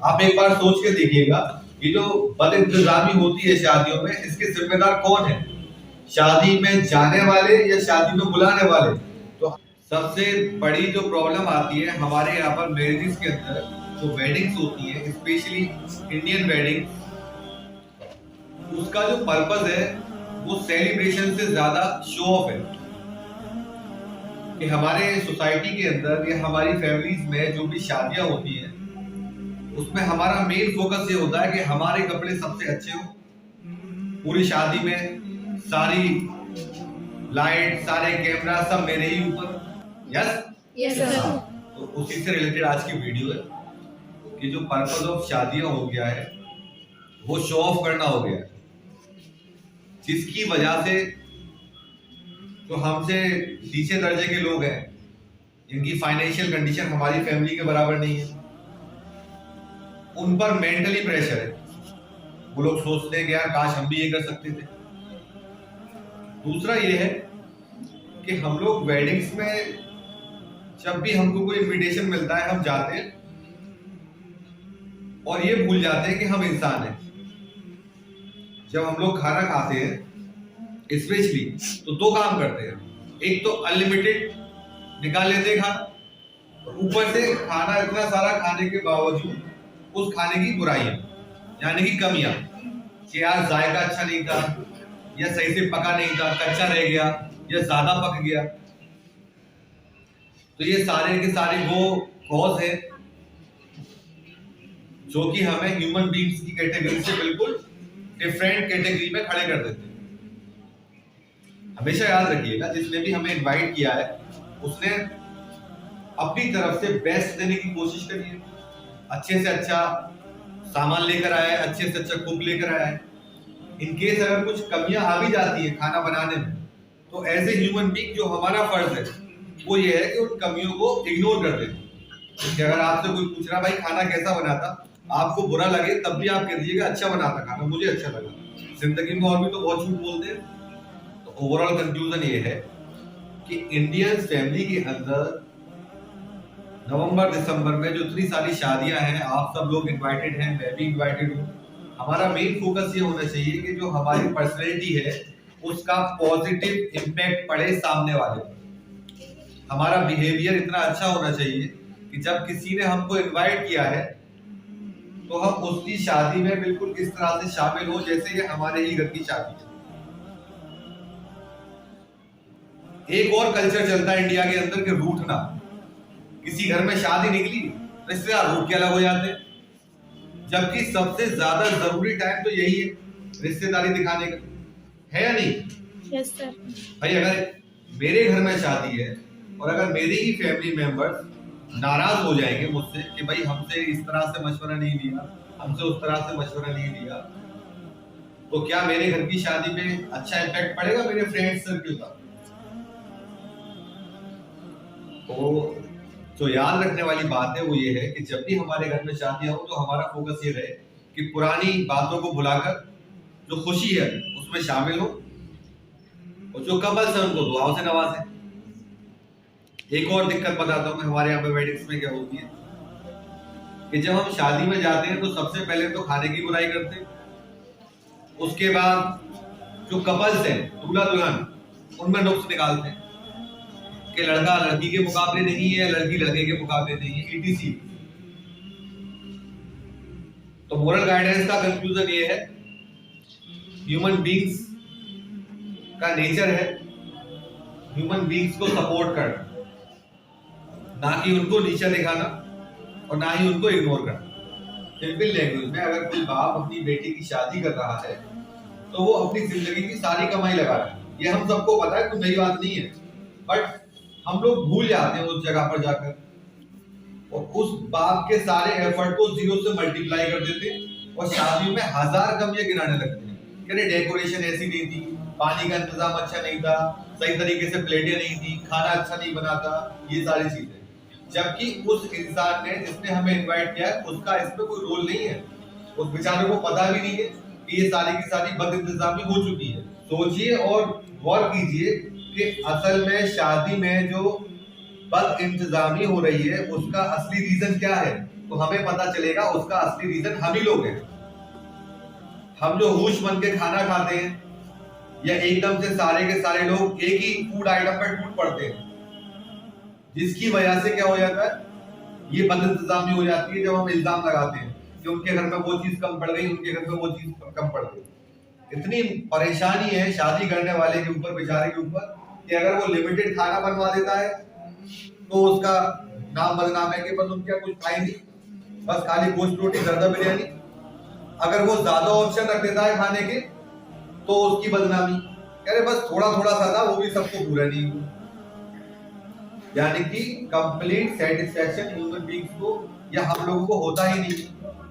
आप एक बार सोच के देखिएगा, ये जो बद इंतजामी होती है शादियों में, इसके जिम्मेदार कौन है? शादी में जाने वाले या शादी में बुलाने वाले? तो सबसे बड़ी जो प्रॉब्लम आती है हमारे यहाँ पर मैरिजेस के अंदर, जो वेडिंग्स होती है, स्पेशली इंडियन वेडिंग, उसका जो पर्पस है वो सेलिब्रेशन से ज्यादा शो ऑफ है। कि हमारे सोसाइटी के अंदर या हमारी फैमिलीज में जो भी शादियां होती हैं, उसमें हमारा मेन फोकस ये होता है कि हमारे कपड़े सबसे अच्छे हो, पूरी शादी में सारी लाइट, सारे कैमरा सब मेरे ही ऊपर। Yes yes sir. तो उसी से रिलेटेड आज की वीडियो है कि जो पर्पस ऑफ शादियां हो गया है वो शो ऑफ करना हो गया है, जिसकी वजह से जो हमसे नीचे दर्जे के लोग हैं, जिनकी फाइनेंशियल कंडीशन हमारी फैमिली के बराबर नहीं है, उन पर मेंटली प्रेशर है। वो लोग सोचते हैं कि यार काश हम भी ये कर सकते थे। दूसरा ये है कि हम लोग वेडिंग्स में जब भी हमको कोई इनविटेशन मिलता है हम जाते हैं और ये भूल जाते हैं कि हम इंसान हैं। जब हम लोग खाना खाते हैं स्पेशली, तो दो काम करते हैं। एक तो अनलिमिटेड निकाल लेते हैं खाना, और ऊपर से खाना इतना सारा खाने के बावजूद उस खाने की बुराइयां, यानी कि कमियां, कि यार जायका अच्छा नहीं था, या सही से पका नहीं था, कच्चा रह गया, या ज्यादा पक गया। तो ये सारे के सारे वो कॉज है जो कि हमें ह्यूमन बीइंग्स की कैटेगरी से बिल्कुल डिफरेंट कैटेगरी में खड़े कर देते हैं। हमेशा याद रखिएगा, जिसने भी हमें इनवाइट किया है उसने अपनी तरफ से बेस्ट देने की कोशिश करी है। अच्छे से अच्छा सामान लेकर आया है, अच्छे से अच्छा कुक लेकर आया है। इनकेस अगर कुछ कमियां आ भी जाती है खाना बनाने में, तो एज ए ह्यूमन बीइंग जो हमारा फर्ज है वो ये है कि उन कमियों को इग्नोर कर दें। कि अगर आपसे कोई पूछ रहा भाई खाना कैसा बना था, आपको बुरा लगे तब भी आप कह दीजिएगा अच्छा बना था खाना, मुझे अच्छा लगा। जिंदगी में और भी तो बहुत झूठ बोलते हैं। तो ओवरऑल कंक्लूजन ये है कि इंडियन फैमिली के अंदर नवंबर दिसंबर में जो इतनी सारी शादियां हैं, आप सब लोग इनवाइटेड हैं, मैं भी इनवाइटेड हूँ। हमारा मेन फोकस ये होना चाहिए कि जो हमारी पर्सनैलिटी है उसका पॉजिटिव इम्पैक्ट पड़े सामने वाले पर। हमारा बिहेवियर इतना अच्छा होना चाहिए कि जब किसी ने हमको इनवाइट किया है तो हम उसकी शादी में बिल्कुल इस तरह से शामिल हो जैसे ये हमारे ही घर की शादी है। एक और कल्चर चलता है इंडिया के अंदर कि रूठना। किसी घर में शादी निकली, रिश्तेदार रूठ के अलग हो जाते हैं, जबकि सबसे ज्यादा जरूरी टाइम तो यही है रिश्तेदारी दिखाने का, है या नहीं? Yes sir. भाई अगर मेरे घर में शादी है और अगर मेरे ही फैमिली मेंबर्स नाराज हो जाएंगे मुझसे कि भाई हमसे इस तरह से मशवरा नहीं लिया, हमसे उस तरह से मशवरा नहीं लिया, तो क्या मेरे घर की शादी में अच्छा इम्पैक्ट पड़ेगा मेरे फ्रेंड्स सर्कल का? तो जो याद रखने वाली बात है वो ये है कि जब भी हमारे घर में शादियां हो तो हमारा फोकस ये रहे कि पुरानी बातों को भुलाकर जो खुशी है उसमें शामिल हो, और जो कपल्स है उनको दुआओं से नवाजें। एक और दिक्कत बताता हूँ मैं हमारे यहाँ पे वेडिंग्स में क्या होती है कि जब हम शादी में जाते हैं तो सबसे पहले तो खाने की बुराई करते हैं, उसके बाद जो कपल्स हैं दूल्हा दुल्हन उनमें नुक्स निकालते हैं कि लड़का लड़की के मुकाबले नहीं है, लड़की लड़के के मुकाबले नहीं है, ईटीसी। तो मोरल गाइडेंस का कंक्लूजन ये है, ह्यूमन बीइंग्स का नेचर है ह्यूमन बीइंग्स को सपोर्ट करना, ना कि उनको नीचा दिखाना और ना ही उनको इग्नोर करना। सिंपल लैंग्वेज में अगर कोई बाप अपनी बेटी की शादी कर रहा है तो वो अपनी जिंदगी की सारी कमाई लगा रहा है, ये हम सबको पता है, कोई नई बात नहीं है। बट हम लोग भूल जाते हैं उस जगह पर जाकर, और उस बाप के सारे एफर्ट को जीरो से मल्टीप्लाई कर देते हैं और शादियों में हजार कमियां गिनाने लगते हैं। कि डेकोरेशन ऐसी नहीं थी, पानी का इंतजाम अच्छा नहीं था, सही तरीके से प्लेटें नहीं थी, खाना अच्छा नहीं बना था, ये सारी चीजें। जबकि उस इंसान ने जिसने हमें इनवाइट किया है उसका इसमें कोई रोल नहीं है, उस बेचारे को पता भी नहीं है कि ये सारी की सारी बद इंतजामी हो चुकी है। सोचिए और गौर कीजिए कि असल में शादी में जो बद इंतजामी हो रही है उसका असली रीजन क्या है। तो हमें पता चलेगा उसका असली रीजन हम ही लोग हैं। हम जो होश बन के खाना खाते हैं या एकदम से सारे के सारे लोग एक ही फूड आइटम पर टूट पड़ते हैं, जिसकी वजह से क्या हो जाता है, ये बदइंतजामी हो जाती है। जब हम इल्जाम लगाते हैं कि उनके घर में वो चीज कम पड़ गई, उनके घर में वो चीज कम पड़ गई, इतनी परेशानी है शादी करने वाले के ऊपर, बेचारे के ऊपर, कि अगर वो लिमिटेड खाना बनवा देता है तो उसका नाम बदनाम है कि बस उनके कुछ खाए नहीं, बस खाली गोश्त रोटी जर्दा बिरयानी। अगर वो ज्यादा ऑप्शन रख देता है खाने के तो उसकी बदनामी, कह रहे बस थोड़ा थोड़ा सा था, वो भी सबको पूरा नहीं हुआ। यानी कि कंप्लीट सेटिस्फेक्शन ह्यूमन बींग्स को या हम लोगों को होता ही नहीं।